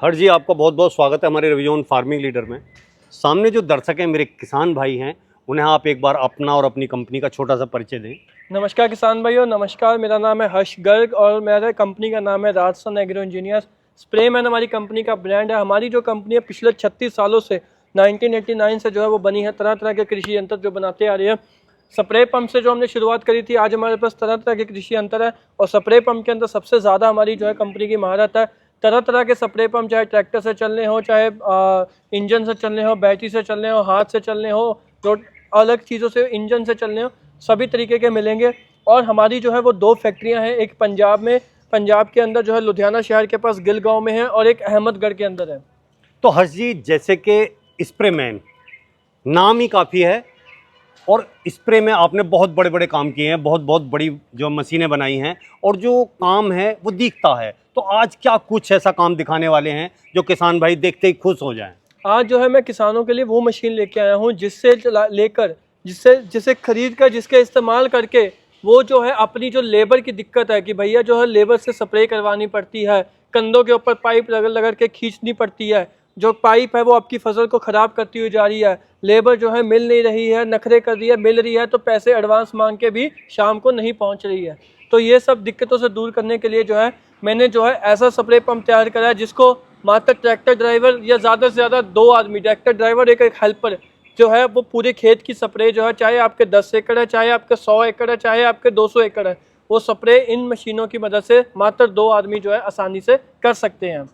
हर जी, आपका बहुत बहुत स्वागत है हमारे रिवीजन फार्मिंग लीडर में। सामने जो दर्शक हैं मेरे किसान भाई हैं, उन्हें आप एक बार अपना और अपनी कंपनी का छोटा सा परिचय दें। नमस्कार किसान भाइयों, नमस्कार। मेरा नाम है हर्ष गर्ग और मेरे कंपनी का नाम है राजसन एग्रो इंजीनियर्स। स्प्रे मैन हमारी कंपनी का ब्रांड है। हमारी जो कंपनी है पिछले 36 सालों से 1989 से जो है वो बनी है। तरह तरह के कृषि यंत्र जो बनाते आ रही है। स्प्रे पंप से जो हमने शुरुआत करी थी, आज हमारे पास तरह तरह के कृषि यंत्र है और स्प्रे पंप के अंदर सबसे ज़्यादा हमारी जो है कंपनी की महारत है। तरह तरह के स्प्रे पंप, चाहे ट्रैक्टर से चलने हो, चाहे इंजन से चलने हो, बैटरी से चलने हो, हाथ से चलने हो, जो अलग चीज़ों से इंजन से चलने हो, सभी तरीके के मिलेंगे। और हमारी जो है वो 2 फैक्ट्रियां हैं, एक पंजाब में, पंजाब के अंदर जो है लुधियाना शहर के पास गिल गांव में है, और एक अहमदगढ़ के अंदर है। तो हर्ष जी, जैसे कि स्प्रे मैन नाम ही काफ़ी है और स्प्रे में आपने बहुत बड़े बड़े काम किए हैं, बहुत बहुत बड़ी जो मशीनें बनाई हैं और जो काम है वो दिखता है। तो आज क्या कुछ ऐसा काम दिखाने वाले हैं जो किसान भाई देखते ही खुश हो जाएं? आज जो है मैं किसानों के लिए वो मशीन लेके आया हूँ जिसे खरीद कर, जिसके इस्तेमाल करके वो जो है अपनी जो लेबर की दिक्कत है कि भैया जो है लेबर से स्प्रे करवानी पड़ती है, कंधों के ऊपर पाइप रगड़ रगड़ के खींचनी पड़ती है, जो पाइप है वो आपकी फसल को ख़राब करती हुई जा रही है, लेबर जो है मिल नहीं रही है, नखरे कर रही है, मिल रही है तो पैसे एडवांस मांग के भी शाम को नहीं पहुंच रही है। तो ये सब दिक्कतों से दूर करने के लिए जो है मैंने जो है ऐसा स्प्रे पंप तैयार करा है जिसको मात्र ट्रैक्टर ड्राइवर या ज़्यादा से ज़्यादा 2 आदमी, ट्रैक्टर ड्राइवर एक हेल्पर जो है वो पूरे खेत की स्प्रे जो है, चाहे आपके 10 एकड़ है, चाहे आपके 100 एकड़ है, चाहे आपके 200 एकड़ है, वो स्प्रे इन मशीनों की मदद से मात्र 2 आदमी जो है आसानी से कर सकते हैं।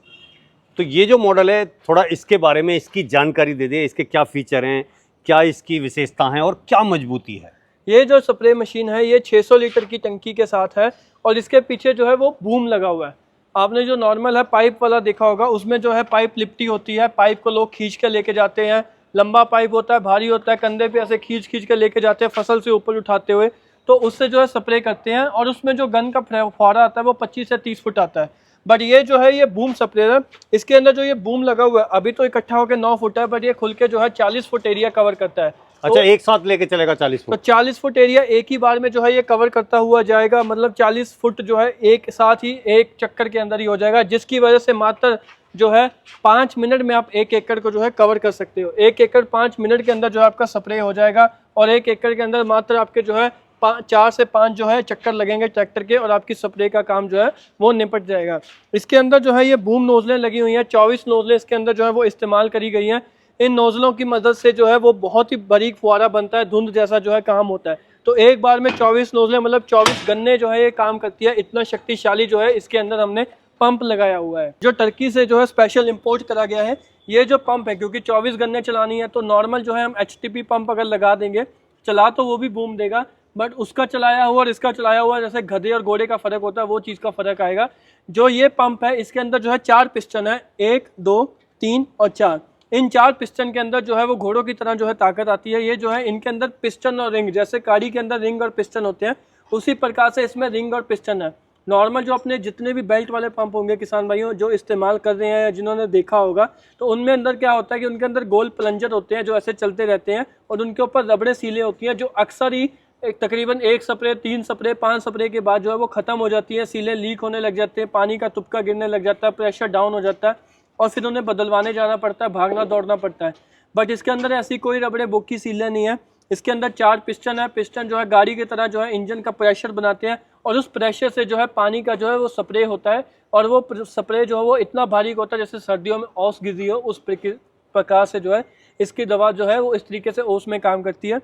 तो ये जो मॉडल है, थोड़ा इसके बारे में इसकी जानकारी दे दें। इसके क्या फीचर हैं, क्या इसकी विशेषता हैं और क्या मजबूती है? ये जो स्प्रे मशीन है ये 600 लीटर की टंकी के साथ है और इसके पीछे जो है वो बूम लगा हुआ है। आपने जो नॉर्मल है पाइप वाला देखा होगा, उसमें जो है पाइप लिपटी होती है, पाइप को लोग खींच के लेके जाते हैं, लंबा पाइप होता है, भारी होता है, कंधे पे ऐसे खींच खींच के लेके जाते हैं फसल से ऊपर उठाते हुए, तो उससे जो है स्प्रे करते हैं और उसमें जो गन का फुहारा आता है वो 25 से 30 फुट आता है। बट ये जो है ये बूम स्प्रेयर है। इसके अंदर जो ये बूम लगा हुआ है अभी तो इकट्ठा होकर 9 फुट है, बट ये खुल के जो है 40 फुट एरिया कवर करता है। अच्छा, एक साथ लेके चलेगा 40 फुट? तो 40 फुट एरिया एक ही बार में जो है ये कवर करता हुआ जाएगा, मतलब 40 फुट जो है एक साथ ही एक चक्कर के अंदर ही हो जाएगा, जिसकी वजह से मात्र जो है 5 मिनट में आप 1 एकड़ को जो है कवर कर सकते हो। 1 एकड़ 5 मिनट के अंदर जो है आपका स्प्रे हो जाएगा और 1 एकड़ के अंदर मात्र आपके जो है 4 से 5 जो है चक्कर लगेंगे ट्रैक्टर के और आपकी स्प्रे का काम जो है वो निपट जाएगा। इसके अंदर जो है ये बूम नोजलें लगी हुई हैं, 24 नोजलें इसके अंदर जो है वो इस्तेमाल करी गई हैं। इन नोजलों की मदद से जो है वो बहुत ही बारीक फुहारा बनता है, धुंध जैसा जो है काम होता है। तो एक बार में 24 नोजलें मतलब 24 गन्ने जो है ये काम करती है। इतना शक्तिशाली जो है इसके अंदर हमने पंप लगाया हुआ है, जो टर्की से जो है स्पेशल इंपोर्ट करा गया है। ये जो पंप है, क्योंकि 24 गन्ने चलानी है तो नॉर्मल जो है हम HTP पंप अगर लगा देंगे, चला तो वो भी बूम देगा, बट उसका चलाया हुआ और इसका चलाया हुआ जैसे गधे और घोड़े का फर्क होता है, वो चीज़ का फर्क आएगा। जो ये पंप है इसके अंदर जो है 4 पिस्टन है, 1, 2, 3 और 4। इन 4 पिस्टन के अंदर जो है वो घोड़ों की तरह जो है ताकत आती है। ये जो है इनके अंदर पिस्टन और रिंग, जैसे गाड़ी के अंदर रिंग और पिस्टन होते हैं, उसी प्रकार से इसमें रिंग और पिस्टन है। नॉर्मल जो अपने जितने भी बेल्ट वाले पंप होंगे किसान भाइयों जो इस्तेमाल कर रहे हैं या जिन्होंने देखा होगा, तो उनमें अंदर क्या होता है कि उनके अंदर गोल प्लंजर होते हैं जो ऐसे चलते रहते हैं और उनके ऊपर रबड़े सीलें होती हैं, जो अक्सर ही तकरीबन 1 स्प्रे, 3 स्प्रे, 5 स्प्रे के बाद जो है वो ख़त्म हो जाती है। सीलें लीक होने लग जाते हैं, पानी का तुपका गिरने लग जाता है, प्रेशर डाउन हो जाता है और फिर उन्हें बदलवाने जाना पड़ता है, भागना दौड़ना पड़ता है। बट इसके अंदर ऐसी कोई रबड़े बोकी सीलें नहीं है। इसके अंदर 4 पिस्टन है। पिस्टन जो है गाड़ी की तरह जो है इंजन का प्रेशर बनाते हैं और उस प्रेशर से जो है पानी का जो है वो स्प्रे होता है और वो स्प्रे जो है वो इतना भारी होता है जैसे सर्दियों में ओस गिरी हो, उस प्रकार से जो है इसकी दवा जो है वो इस तरीके से ओस में काम करती है।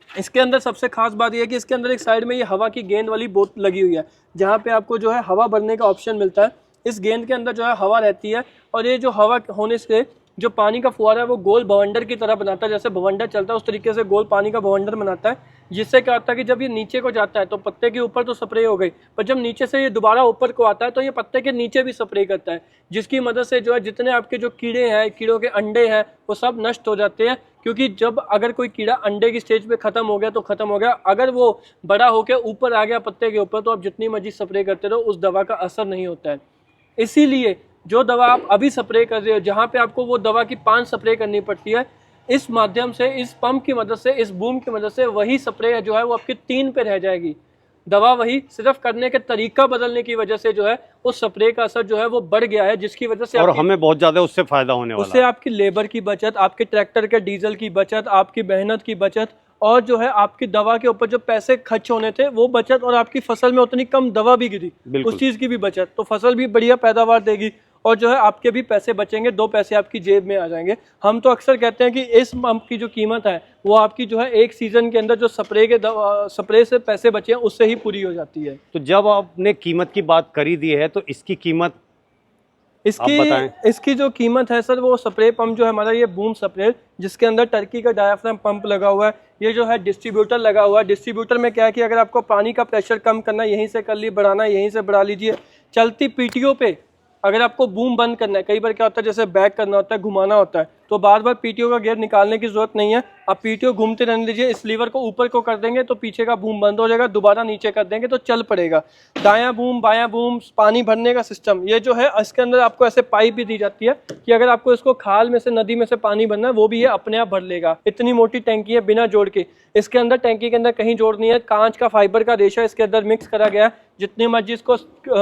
इसके अंदर सबसे खास बात यह है कि इसके अंदर एक साइड में ये हवा की गेंद वाली बोतल लगी हुई है, जहाँ पे आपको जो है हवा भरने का ऑप्शन मिलता है। इस गेंद के अंदर जो है हवा रहती है और ये जो हवा होने से जो पानी का फुहारा है वो गोल भवंडर की तरह बनाता है, जैसे भवंडर चलता है उस तरीके से गोल पानी का भवंडर बनाता है, जिससे क्या होता है कि जब ये नीचे को जाता है तो पत्ते के ऊपर तो स्प्रे हो गई, पर जब नीचे से ये दोबारा ऊपर को आता है तो ये पत्ते के नीचे भी स्प्रे करता है, जिसकी मदद से जो है जितने आपके जो कीड़े हैं, कीड़ों के अंडे हैं, वो सब नष्ट हो जाते हैं। क्योंकि जब अगर कोई कीड़ा अंडे की स्टेज पे खत्म हो गया तो खत्म हो गया, अगर वो बड़ा होकर ऊपर आ गया पत्ते के ऊपर तो आप जितनी मर्जी स्प्रे करते रहो उस दवा का असर नहीं होता है। इसीलिए जो दवा आप अभी स्प्रे कर रहे हो, जहाँ पे आपको वो दवा की 5 स्प्रे करनी पड़ती है, इस माध्यम से, इस पंप की मदद से, इस बूम की मदद से वही स्प्रे जो है वो आपकी 3 पे रह जाएगी। दवा वही, सिर्फ करने के तरीका बदलने की वजह से जो है उस स्प्रे का असर जो है वो बढ़ गया है, जिसकी वजह से और हमें बहुत ज्यादा उससे फायदा होने वाला उससे है। आपकी लेबर की बचत, आपके ट्रैक्टर के डीजल की बचत, आपकी मेहनत की बचत, और जो है आपकी दवा के ऊपर जो पैसे खर्च होने थे वो बचत, और आपकी फसल में उतनी कम दवा भी गिरी बिल्कुल। उस चीज़ की भी बचत, तो फसल भी बढ़िया पैदावार देगी और जो है आपके भी पैसे बचेंगे, 2 पैसे आपकी जेब में आ जाएंगे। हम तो अक्सर कहते हैं कि इस पंप की जो कीमत है वो आपकी जो है एक सीजन के अंदर जो स्प्रे से पैसे बचे हैं उससे ही पूरी हो जाती है। तो जब आपने कीमत की बात करी दी है तो इसकी कीमत आप बताएं। इसकी जो कीमत है सर, वो स्प्रे पंप जो है हमारा ये बूम स्प्रे, जिसके अंदर टर्की का डायाफ्राम पंप लगा हुआ है, ये जो है डिस्ट्रीब्यूटर लगा हुआ है। डिस्ट्रीब्यूटर में क्या है कि अगर आपको पानी का प्रेशर कम करना है यहीं से कर ली, बढ़ाना है यहीं से बढ़ा लीजिए। चलती पीटीओ पे अगर आपको बूम बंद करना है, कई बार क्या होता है जैसे बैक करना होता है, घुमाना होता है, तो बार बार पीटीओ का गियर निकालने की जरूरत नहीं है। आप पीटीओ घूमते रहने दीजिए, इस लीवर को ऊपर को कर देंगे तो पीछे का बूम बंद हो जाएगा, दोबारा नीचे कर देंगे तो चल पड़ेगा। दायां बूम बायां बूम, पानी भरने का सिस्टम, ये जो है इसके अंदर आपको ऐसे पाइप भी दी जाती है कि अगर आपको इसको खाल में से, नदी में से पानी भरना है वो भी ये अपने आप भर लेगा। इतनी मोटी टैंकी है बिना जोड़ के। इसके अंदर टैंकी के अंदर कहीं जोड़ नहीं है, कांच का फाइबर का रेशा इसके अंदर मिक्स करा गया है। जितनी मर्जी इसको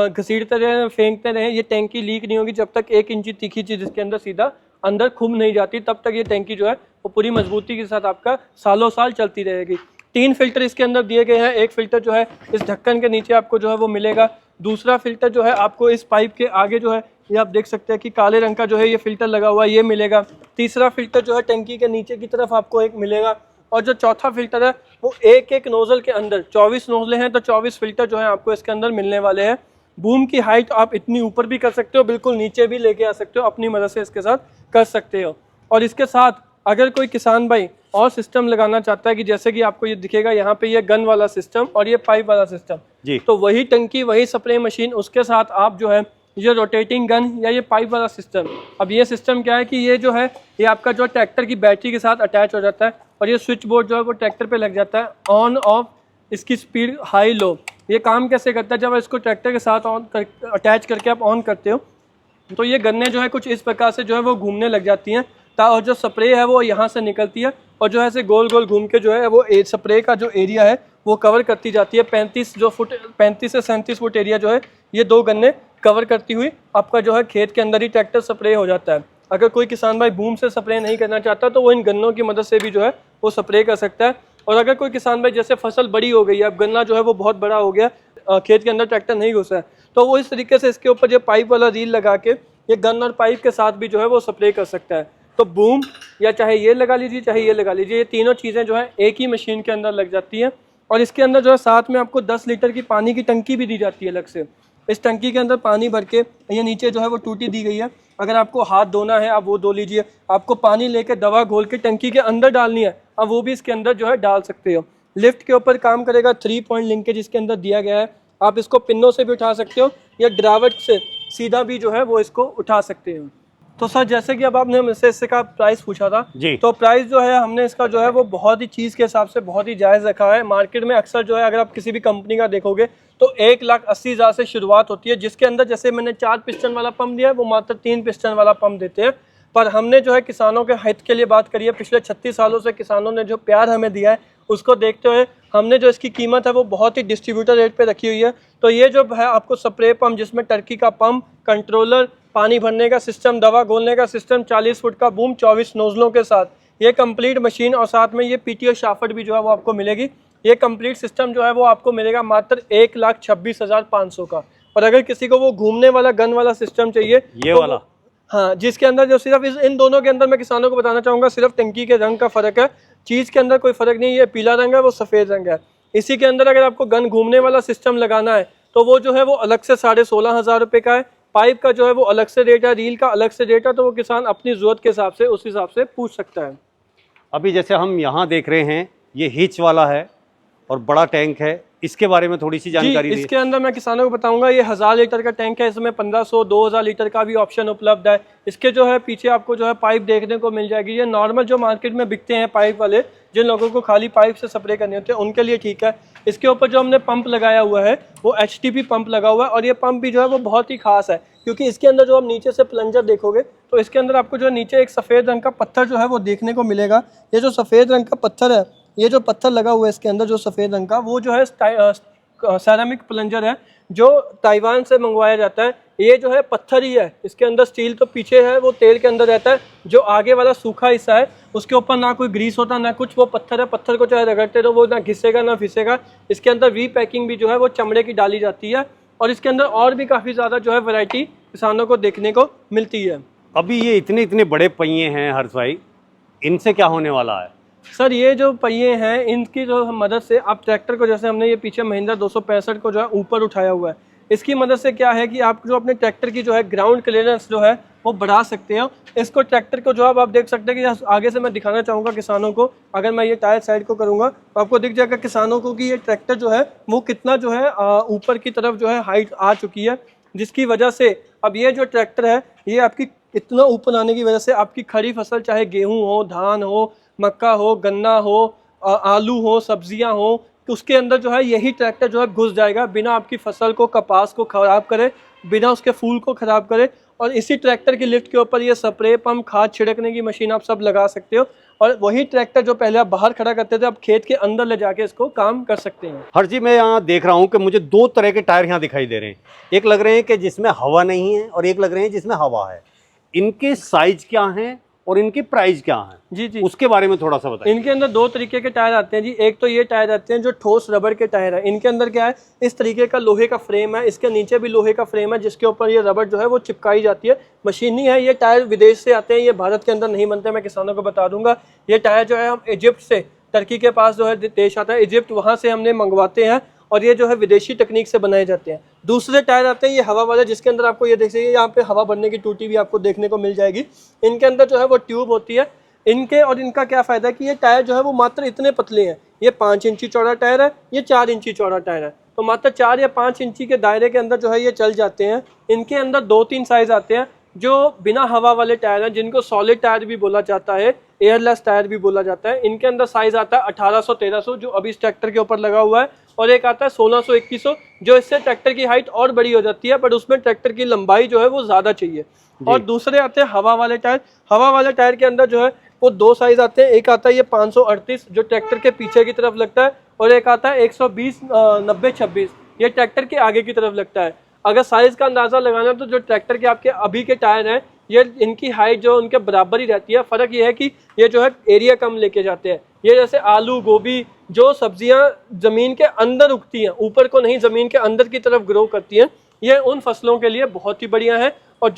घसीटते रहे, फेंकते रहे, ये टैंकी लीक नहीं होगी जब तक 1 इंची तीखी चीज इसके अंदर सीधा अंदर खुम नहीं जाती, तब तक ये टैंकी जो है वो पूरी मजबूती के साथ आपका सालों साल चलती रहेगी। 3 फिल्टर इसके अंदर दिए गए हैं। एक फिल्टर जो है इस ढक्कन के नीचे आपको जो है वो मिलेगा। दूसरा फिल्टर जो है आपको इस पाइप के आगे जो है ये आप देख सकते हैं कि काले रंग का जो है ये फिल्टर लगा हुआ है, ये मिलेगा। तीसरा फिल्टर जो है टैंकी के नीचे की तरफ आपको एक मिलेगा। और जो चौथा फिल्टर है वो एक नोजल के अंदर 24 नोजलें हैं, तो 24 फिल्टर जो है आपको इसके अंदर मिलने वाले हैं। बूम की हाइट आप इतनी ऊपर भी कर सकते हो, बिल्कुल नीचे भी लेके आ सकते हो, अपनी मदद से इसके साथ कर सकते हो। और इसके साथ अगर कोई किसान भाई और सिस्टम लगाना चाहता है कि जैसे कि आपको ये दिखेगा यहाँ पे ये गन वाला सिस्टम और ये पाइप वाला सिस्टम जी, तो वही टंकी वही स्प्रे मशीन, उसके साथ आप जो है ये रोटेटिंग गन या ये पाइप वाला सिस्टम। अब ये सिस्टम क्या है कि ये जो है ये आपका जो ट्रैक्टर की बैटरी के साथ अटैच हो जाता है और ये स्विच बोर्ड जो है वो ट्रैक्टर पे लग जाता है, ऑन ऑफ, इसकी स्पीड हाई लो। ये काम कैसे करता है, जब इसको ट्रैक्टर के साथ अटैच करके आप ऑन करते हो तो ये गन्ने जो है कुछ इस प्रकार से जो है वो घूमने लग जाती हैं, और जो स्प्रे है वो यहाँ से निकलती है और जो है ऐसे गोल गोल घूम के जो है वो स्प्रे का जो एरिया है वो कवर करती जाती है। 35 से 37 फुट एरिया जो है ये 2 गन्ने कवर करती हुई आपका जो है खेत के अंदर ही ट्रैक्टर स्प्रे हो जाता है। अगर कोई किसान भाई बूम से स्प्रे नहीं करना चाहता तो वो इन गन्नों की मदद से भी जो है वो स्प्रे कर सकता है। और अगर कोई किसान भाई जैसे फसल बड़ी हो गई है, अब गन्ना जो है वो बहुत बड़ा हो गया, खेत के अंदर ट्रैक्टर नहीं घुसा है, तो वो इस तरीके से इसके ऊपर जो पाइप वाला रील लगा के ये गन और पाइप के साथ भी जो है वो स्प्रे कर सकता है। तो बूम या चाहे ये लगा लीजिए चाहे ये लगा लीजिए, ये तीनों चीज़ें जो है एक ही मशीन के अंदर लग जाती हैं। और इसके अंदर जो है साथ में आपको 10 लीटर की पानी की टंकी भी दी जाती है अलग से। इस टंकी के अंदर पानी भर के ये नीचे जो है वो टूटी दी गई है, अगर आपको हाथ धोना है आप वो धो लीजिए, आपको पानी लेके दवा घोल के टंकी के अंदर डालनी है अब वो भी इसके अंदर जो है डाल सकते हो। लिफ्ट के ऊपर काम करेगा, 3 पॉइंट लिंकेज इसके अंदर दिया गया है। आप इसको पिनों से भी उठा सकते हो या ड्राइवर से सीधा भी जो है वो इसको उठा सकते हो। तो सर जैसे कि अब आपने हमसे इसका प्राइस पूछा था जी, तो प्राइस जो है हमने इसका जो है वो बहुत ही चीज़ के हिसाब से बहुत ही जायज़ रखा है। मार्केट में अक्सर जो है अगर आप किसी भी कंपनी का देखोगे तो 1,80,000 से शुरुआत होती है, जिसके अंदर जैसे मैंने 4 पिस्टन वाला पंप दिया है वो मात्र 3 पिस्टन वाला पंप देते हैं। पर हमने जो है किसानों के हित के लिए बात करी है, पिछले 36 सालों से किसानों ने जो प्यार हमें दिया है उसको देखते हुए हमने जो इसकी कीमत है वो बहुत ही डिस्ट्रीब्यूटर रेट पे रखी हुई है। तो ये जो है आपको स्प्रे पंप जिसमें टर्की का पंप, कंट्रोलर, पानी भरने का सिस्टम, दवा घोलने का सिस्टम, 40 फुट का बूम, 24 नोजलों के साथ ये कंप्लीट मशीन और साथ में ये पीटीओ शाफट भी जो है वो आपको मिलेगी। ये कंप्लीट सिस्टम जो है वो आपको मिलेगा मात्र 1,26,500 का। और अगर किसी को वो घूमने वाला गन वाला सिस्टम चाहिए ये तो वाला, हाँ, जिसके अंदर जो सिर्फ इन दोनों के अंदर मैं किसानों को बताना चाहूँगा सिर्फ टंकी के रंग का फ़र्क है, चीज़ के अंदर कोई फ़र्क नहीं है। ये पीला रंग है वो सफ़ेद रंग है। इसी के अंदर अगर आपको गन घूमने वाला सिस्टम लगाना है तो वो जो है वो अलग से 16,500 रुपये का है। पाइप का जो है वो अलग से रेट है, रील का अलग से रेट है, तो वो किसान अपनी ज़रूरत के हिसाब से उस हिसाब से पूछ सकता है। अभी जैसे हम यहाँ देख रहे हैं ये हिच वाला है और बड़ा टैंक है, इसके बारे में थोड़ी सी जानकारी दी। इसके अंदर मैं किसानों को बताऊंगा, ये 1000 लीटर का टैंक है, इसमें 1500 2000 लीटर का भी ऑप्शन उपलब्ध है। इसके जो है पीछे आपको जो है पाइप देखने को मिल जाएगी। ये नॉर्मल जो मार्केट में बिकते हैं पाइप वाले, जिन लोगों को खाली पाइप से स्प्रे करने होते हैं उनके लिए ठीक है। इसके ऊपर जो हमने पंप लगाया हुआ है वो HTP पंप लगा हुआ है और ये पंप भी जो है वो बहुत ही खास है, क्योंकि इसके अंदर जो आप नीचे से प्लंजर देखोगे तो इसके अंदर आपको जो नीचे एक सफ़ेद रंग का पत्थर जो है वो देखने को मिलेगा। ये जो सफ़ेद रंग का पत्थर है, ये जो पत्थर लगा हुआ है इसके अंदर जो सफ़ेद रंग का, वो जो है सेरामिक प्लंजर है जो ताइवान से मंगवाया जाता है। ये जो है पत्थर ही है, इसके अंदर स्टील तो पीछे है, वो तेल के अंदर रहता है। जो आगे वाला सूखा हिस्सा है उसके ऊपर ना कोई ग्रीस होता ना कुछ, वो पत्थर है, पत्थर को चाहे रगड़ते रहो वो ना घिसेगा ना फिसेगा। इसके अंदर रीपैकिंग भी जो है वो चमड़े की डाली जाती है, और इसके अंदर और भी काफ़ी ज़्यादा जो है वैरायटी किसानों को देखने को मिलती है। अभी ये इतने इतने बड़े पहिए हैं हर्ष भाई, इनसे क्या होने वाला है? सर ये जो पहिए हैं इनकी जो मदद से आप ट्रैक्टर को, जैसे हमने ये पीछे महिंद्रा 265 को जो है ऊपर उठाया हुआ है, इसकी मदद से क्या है कि आप जो अपने ट्रैक्टर की जो है ग्राउंड क्लियरेंस जो है वो बढ़ा सकते हो। इसको ट्रैक्टर को जो आप देख सकते हैं कि आगे से मैं दिखाना चाहूँगा किसानों को। अगर मैं ये टायर साइड को करूँगा तो आपको दिख जाएगा किसानों को कि ये ट्रैक्टर जो है वो कितना जो है ऊपर की तरफ जो है हाइट आ चुकी है, जिसकी वजह से अब ये जो ट्रैक्टर है ये आपकी इतना ऊपर आने की वजह से आपकी खड़ी फसल, चाहे गेहूँ हो, धान हो, मक्का हो, गन्ना हो, आलू हो, सब्जियां हो, तो उसके अंदर जो है यही ट्रैक्टर जो है घुस जाएगा, बिना आपकी फसल को, कपास को खराब करे, बिना उसके फूल को खराब करे। और इसी ट्रैक्टर की लिफ्ट के ऊपर ये स्प्रे पंप, खाद छिड़कने की मशीन आप सब लगा सकते हो। और वही ट्रैक्टर जो पहले आप बाहर खड़ा करते थे, अब खेत के अंदर ले जाके इसको काम कर सकते हैं। हर जी, मैं यहाँ देख रहा हूँ कि मुझे दो तरह के टायर यहाँ दिखाई दे रहे हैं। एक लग रहे हैं कि जिसमें हवा नहीं है और एक लग रहे हैं जिसमें हवा है। इनके साइज क्या हैं और इनकी प्राइस क्या है? जी जी, उसके बारे में थोड़ा सा बताइए। इनके अंदर दो तरीके के टायर आते हैं जी। एक तो ये टायर आते हैं जो ठोस रबड़ के टायर है। इनके अंदर क्या है, इस तरीके का लोहे का फ्रेम है, इसके नीचे भी लोहे का फ्रेम है जिसके ऊपर ये रबड़ जो है वो चिपकाई जाती है। मशीन नहीं है, ये टायर विदेश से आते हैं, ये भारत के अंदर नहीं बनते। मैं किसानों को बता दूंगा, ये टायर जो है हम इजिप्ट से, टर्की के पास जो है देश आता है इजिप्ट, वहाँ से हमने मंगवाते हैं, और ये जो है विदेशी तकनीक से बनाए जाते हैं। दूसरे टायर आते हैं ये हवा वाले, जिसके अंदर आपको ये देख सकते, यहाँ पे हवा भरने की टूटी भी आपको देखने को मिल जाएगी। इनके अंदर जो है वो ट्यूब होती है। इनके और इनका क्या फ़ायदा है कि ये टायर जो है वो मात्र इतने पतले हैं। ये 5 इंची चौड़ा टायर है, ये 4 इंची चौड़ा टायर है, तो मात्र 4 या 5 इंची के दायरे के अंदर जो है ये चल जाते हैं। इनके अंदर 2-3 साइज़ आते हैं जो बिना हवा वाले टायर हैं, जिनको सॉलिड टायर भी बोला जाता है, एयरलेस टायर भी बोला जाता है। इनके अंदर साइज़ आता है 1800-1300 जो अभी इस ट्रैक्टर के ऊपर लगा हुआ है, और एक आता है 1600-2100 जो इससे ट्रैक्टर की हाइट और बड़ी हो जाती है, बट उसमें ट्रैक्टर की लंबाई जो है वो ज़्यादा चाहिए। और दूसरे आते हैं हवा वाले टायर। हवा वाले टायर के अंदर जो है वो 2 साइज़ आते हैं। एक आता है ये 538 जो ट्रैक्टर के पीछे की तरफ लगता है, और एक आता है 120-90-26 ये ट्रैक्टर के आगे की तरफ लगता है। अगर साइज़ का अंदाज़ा लगाना तो जो ट्रैक्टर के आपके अभी के टायर हैं ये इनकी हाइट जो उनके बराबर ही रहती है। फ़र्क ये है कि ये जो है एरिया कम लेके जाते हैं। ये जैसे आलू, गोभी, जो सब्जियां ज़मीन के अंदर उगती हैं, ऊपर को नहीं, ज़मीन के अंदर की तरफ ग्रो करती हैं, ये उन फसलों के लिए बहुत ही बढ़िया है। और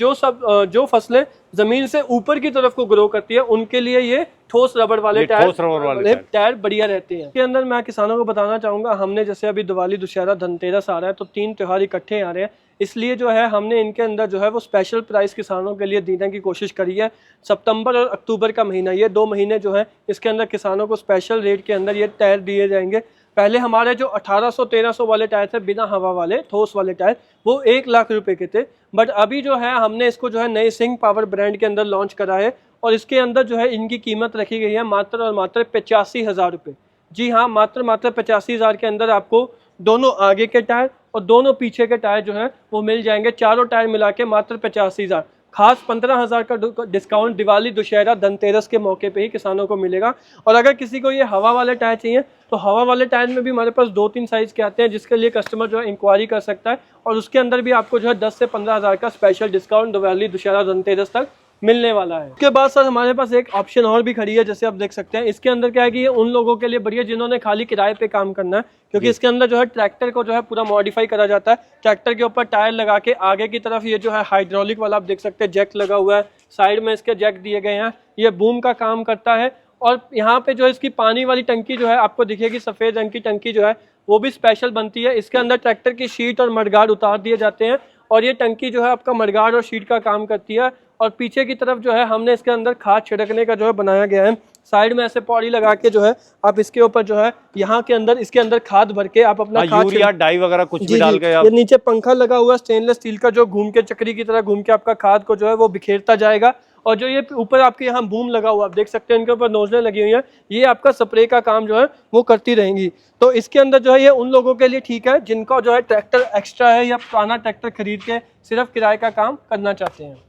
जो फसलें ज़मीन से ऊपर की तरफ को ग्रो करती है उनके लिए ये ठोस रबड़ वाले टायर बढ़िया रहते हैं। इसके अंदर मैं किसानों को बताना चाहूँगा, हमने जैसे अभी दिवाली, दुशहरा, धनतेरस आ रहा है, तो 3 त्यौहार इकट्ठे आ रहे हैं, इसलिए जो है हमने इनके अंदर जो है वो स्पेशल प्राइस किसानों के लिए देने की कोशिश करी है। सितंबर और अक्टूबर का महीना, ये 2 महीने जो है इसके अंदर किसानों को स्पेशल रेट के अंदर ये टायर दिए जाएंगे। पहले हमारे जो 1800-1300 वाले टायर थे बिना हवा वाले ठोस वाले टायर, वो 1 लाख रुपए के थे, बट अभी जो है हमने इसको जो है नए सिंह पावर ब्रांड के अंदर लॉन्च करा है, और इसके अंदर जो है इनकी कीमत रखी गई है मात्र और मात्र 85,000 रुपये। जी हाँ, मात्र 85,000 के अंदर आपको दोनों आगे के टायर और दोनों पीछे के टायर जो है वो मिल जाएंगे। चारों टायर मिला के मात्र 85,000। खास 15,000 का डिस्काउंट दिवाली, दुशहरा, धनतेरस के मौके पे ही किसानों को मिलेगा। और अगर किसी को ये हवा वाले टायर चाहिए तो हवा वाले टायर में भी हमारे पास 2-3 साइज़ के आते हैं, जिसके लिए कस्टमर जो है इंक्वायरी कर सकता है, और उसके अंदर भी आपको जो है 10 से 15,000 का स्पेशल डिस्काउंट दिवाली, दुशहरा, धनतेरस तक मिलने वाला है। उसके बाद सर हमारे पास एक ऑप्शन और भी खड़ी है, जैसे आप देख सकते हैं। इसके अंदर क्या है कि ये उन लोगों के लिए बढ़िया जिन्होंने खाली किराए पे काम करना है, क्योंकि इसके अंदर जो है ट्रैक्टर को जो है पूरा मॉडिफाई करा जाता है। ट्रैक्टर के ऊपर टायर लगा के आगे की तरफ ये जो है हाइड्रोलिक वाला आप देख सकते हैं जैक लगा हुआ है, साइड में इसके जैक दिए गए हैं, ये बूम का काम करता है। और यहाँ पे जो है इसकी पानी वाली टंकी जो है आपको दिखेगी, सफ़ेद रंग की टंकी जो है वो भी स्पेशल बनती है। इसके अंदर ट्रैक्टर की शीट और मडगार्ड उतार दिए जाते हैं, और ये टंकी जो है आपका मडगार्ड और शीट का काम करती है। और पीछे की तरफ जो है हमने इसके अंदर खाद छिड़कने का जो है बनाया गया है। साइड में ऐसे पौड़ी लगा के जो है आप इसके ऊपर जो है यहाँ के अंदर इसके अंदर खाद भर के आप अपना खाद, यूरिया, डाई वगैरह कुछ भी डाल के ये नीचे पंखा लगा हुआ स्टेनलेस स्टील का, जो घूम के चक्री की तरह घूम के आपका खाद को जो है वो बिखेरता जाएगा। और जो ये ऊपर आपके यहाँ बूम लगा हुआ आप देख सकते हैं, इनके ऊपर नोजलें लगी हुई हैं, ये आपका स्प्रे का काम जो है वो करती रहेंगी। तो इसके अंदर जो है ये उन लोगों के लिए ठीक है जिनका जो है ट्रैक्टर एक्स्ट्रा है या पुराना ट्रैक्टर खरीद के सिर्फ किराए का काम करना चाहते हैं।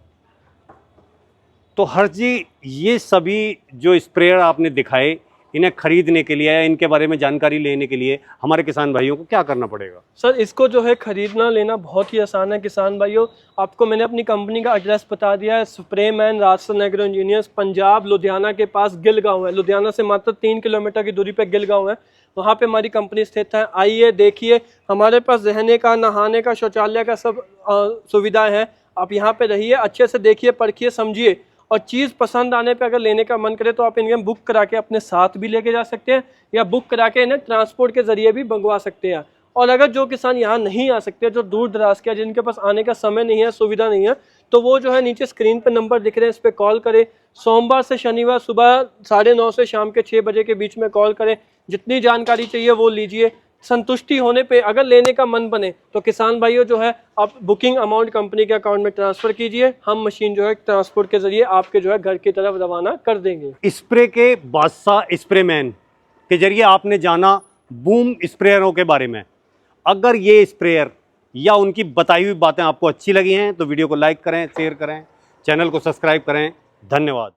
तो हर्ष जी, ये सभी जो स्प्रेयर आपने दिखाए, इन्हें खरीदने के लिए या इनके बारे में जानकारी लेने के लिए हमारे किसान भाइयों को क्या करना पड़ेगा? सर इसको जो है खरीदना लेना बहुत ही आसान है किसान भाइयों। आपको मैंने अपनी कंपनी का एड्रेस बता दिया है, स्प्रेमैन राजस्थान एग्रो इंजीनियर्स, पंजाब लुधियाना के पास गिल गाँव है। लुधियाना से मात्र 3 किलोमीटर की दूरी पर गिल गाँव है, वहाँ पे हमारी कंपनी स्थित है। आइए देखिए, हमारे पास रहने का, नहाने का, शौचालय का सब सुविधा है। आप यहाँ पे रहिए, अच्छे से देखिए, परखिए, समझिए, और चीज़ पसंद आने पे अगर लेने का मन करे तो आप इन्हें बुक करा के अपने साथ भी लेके जा सकते हैं, या बुक करा के इन्हें ट्रांसपोर्ट के जरिए भी मंगवा सकते हैं। और अगर जो किसान यहाँ नहीं आ सकते, जो दूर दराज के, जिनके पास आने का समय नहीं है, सुविधा नहीं है, तो वो जो है नीचे स्क्रीन पर नंबर दिख रहे हैं, इस पर कॉल करें। सोमवार से शनिवार सुबह 9:30 से शाम के 6 बजे के बीच में कॉल करें। जितनी जानकारी चाहिए वो लीजिए। संतुष्टि होने पे अगर लेने का मन बने तो किसान भाइयों जो है आप बुकिंग अमाउंट कंपनी के अकाउंट में ट्रांसफर कीजिए, हम मशीन जो है ट्रांसपोर्ट के जरिए आपके जो है घर की तरफ रवाना कर देंगे। स्प्रे के बादशाह स्प्रेमैन के जरिए आपने जाना बूम स्प्रेयरों के बारे में। अगर ये स्प्रेयर या उनकी बताई हुई बातें आपको अच्छी लगी हैं तो वीडियो को लाइक करें, शेयर करें, चैनल को सब्सक्राइब करें। धन्यवाद।